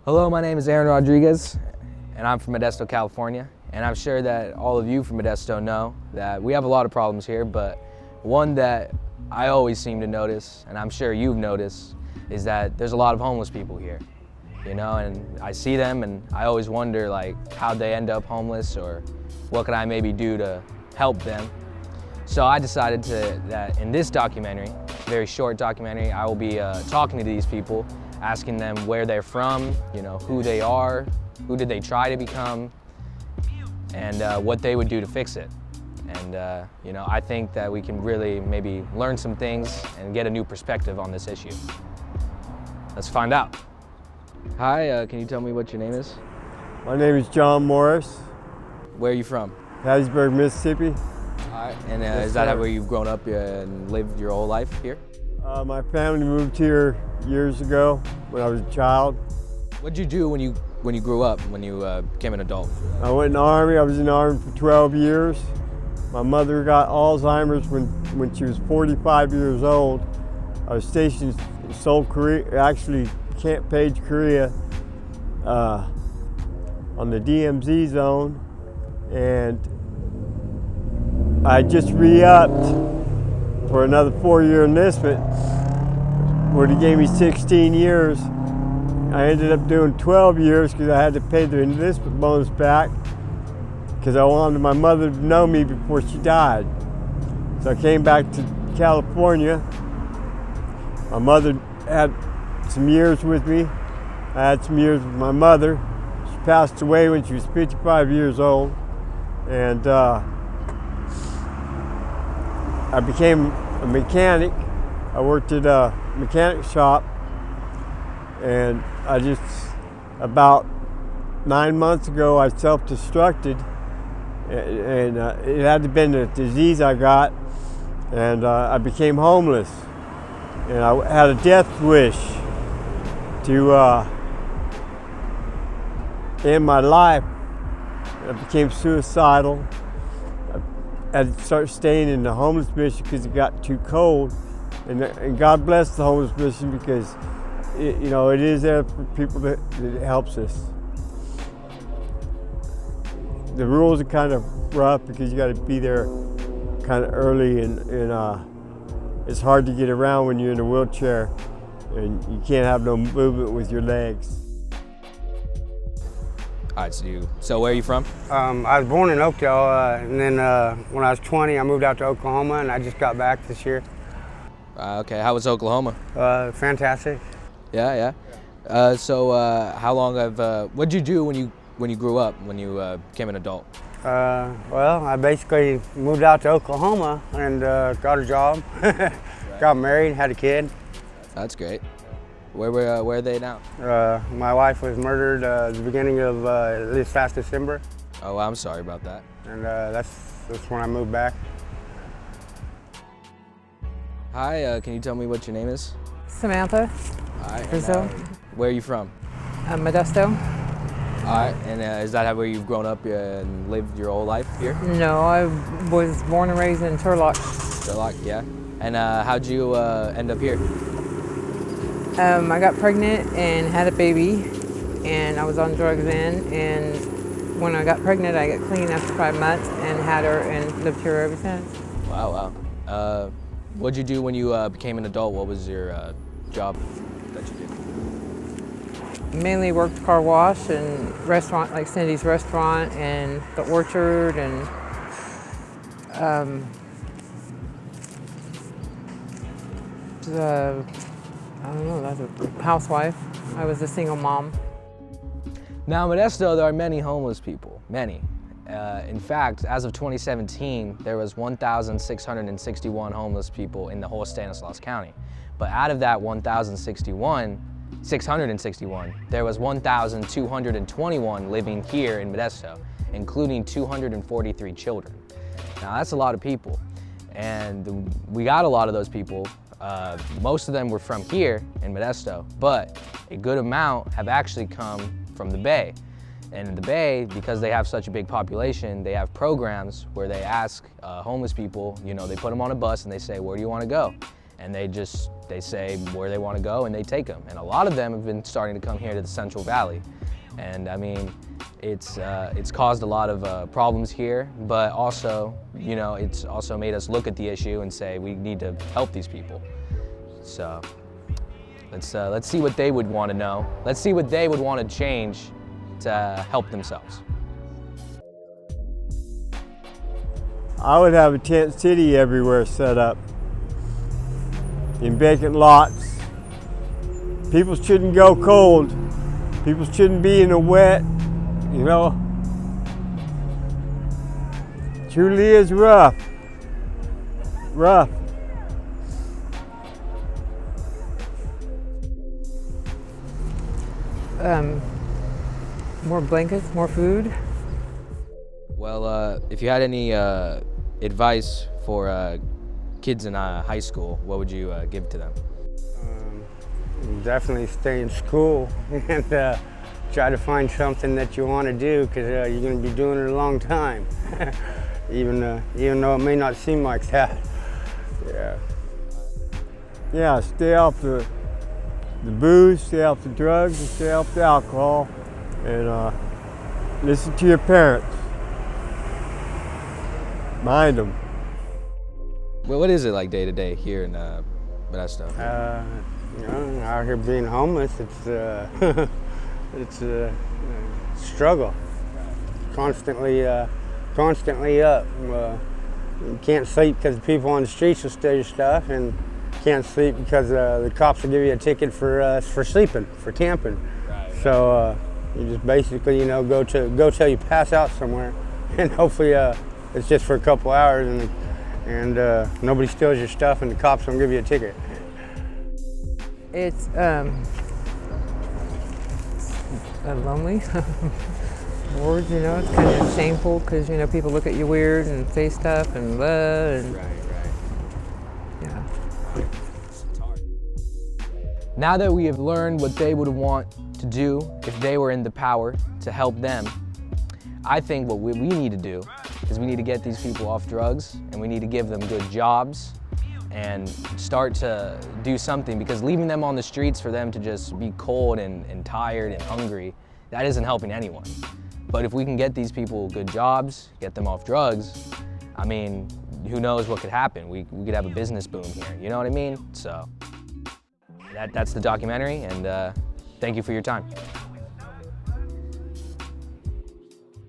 Hello, my name is Aaron Rodriguez, and I'm from Modesto, California. And I'm sure that all of you from Modesto know that we have a lot of problems here, but one that I always seem to notice, and I'm sure you've noticed, is that there's a lot of homeless people here. You know, and I see them and I always wonder like how'd they end up homeless, or what could I maybe do to help them. So I decided that in this documentary, very short documentary, I will be talking to these people, asking them where they're from, you know, who they are, who did they try to become, and what they would do to fix it. And you know, I think that we can really maybe learn some things and get a new perspective on this issue. Let's find out. Hi, can you tell me what your name is? My name is John Morris. Where are you from? Hattiesburg, Mississippi. All right, and is that where you've grown up and lived your whole life here? My family moved here years ago when I was a child. What did you do when you grew up, when you became an adult? I went in the Army. I was in the Army for 12 years. My mother got Alzheimer's when she was 45 years old. I was stationed in Seoul, Korea, actually Camp Page, Korea, on the DMZ zone, and I just re-upped for another 4-year enlistment, where they gave me 16 years. I ended up doing 12 years because I had to pay the enlistment bonus back because I wanted my mother to know me before she died. So I came back to California. My mother had some years with me. I had some years with my mother. She passed away when she was 55 years old. And I became a mechanic. I worked at a mechanic shop, and I just, about 9 months ago, I self-destructed, and it had to been a disease I got, and I became homeless. And I had a death wish to end my life. I became suicidal. I had to start staying in the homeless mission because it got too cold. And God bless the homeless mission because it is there for people that it helps us. The rules are kind of rough because you got to be there kind of early, and it's hard to get around when you're in a wheelchair and you can't have no movement with your legs. All right, so where are you from? I was born in Oakdale, and then when I was 20, I moved out to Oklahoma, and I just got back this year. Okay, how was Oklahoma? Fantastic. Yeah. So how long what'd you do when you grew up, when you became an adult? Well, I basically moved out to Oklahoma and got a job, got married, had a kid. That's great. Where are they now? My wife was murdered at the beginning of this past December. Oh, well, I'm sorry about that. And that's when I moved back. Hi, can you tell me what your name is? Samantha. All right. Brazil. Where are you from? Modesto. All right, and is that where you've grown up and lived your whole life here? No, I was born and raised in Turlock. Turlock, yeah. And how'd you end up here? I got pregnant and had a baby, and I was on drugs then. And when I got pregnant, I got clean after 5 months and had her and lived here ever since. Wow. What'd you do when you became an adult? What was your job that you did? Mainly worked car wash and restaurant, like Cindy's restaurant and the Orchard, and I don't know, that's a housewife. I was a single mom. Now in Modesto, there are many homeless people, many. In fact, as of 2017, there was 1,661 homeless people in the whole Stanislaus County. But out of that 661, there was 1,221 living here in Modesto, including 243 children. Now that's a lot of people, and we got a lot of those people. Most of them were from here in Modesto, but a good amount have actually come from the Bay. And in the Bay, because they have such a big population, they have programs where they ask homeless people, they put them on a bus and they say, where do you want to go? and they say where they want to go and they take them. And a lot of them have been starting to come here to the Central Valley. And I mean, it's caused a lot of problems here, but also, you know, it's also made us look at the issue and say we need to help these people. So let's see what they would want to know. Let's see what they would want to change to help themselves. I would have a tent city everywhere set up in vacant lots. People shouldn't go cold. People shouldn't be in the wet, you know. Truly is rough. Rough. More blankets, more food. Well, if you had any advice for kids in high school, what would you give to them? Definitely stay in school and try to find something that you want to do, because you're going to be doing it a long time, even though it may not seem like that. Yeah. Yeah, stay off the booze, stay off the drugs, and stay off the alcohol, and listen to your parents. Mind them. Well, what is it like day to day here in Modesto? You know, out here being homeless, it's it's a struggle. Constantly up. You can't sleep because the people on the streets will steal your stuff, and can't sleep because the cops will give you a ticket for sleeping, for camping. Right. So you just basically, you know, go till you pass out somewhere, and hopefully it's just for a couple hours, and nobody steals your stuff, and the cops don't give you a ticket. It's lonely. Bored, you know. It's kind of shameful because, you know, people look at you weird and say stuff and blah. And Right. yeah. Now that we have learned what they would want to do if they were in the power to help them, I think what we need to do is we need to get these people off drugs, and we need to give them good jobs and start to do something, because leaving them on the streets for them to just be cold and tired and hungry, that isn't helping anyone. But if we can get these people good jobs, get them off drugs, I mean, who knows what could happen? We could have a business boom here, you know what I mean? So that's the documentary, and thank you for your time.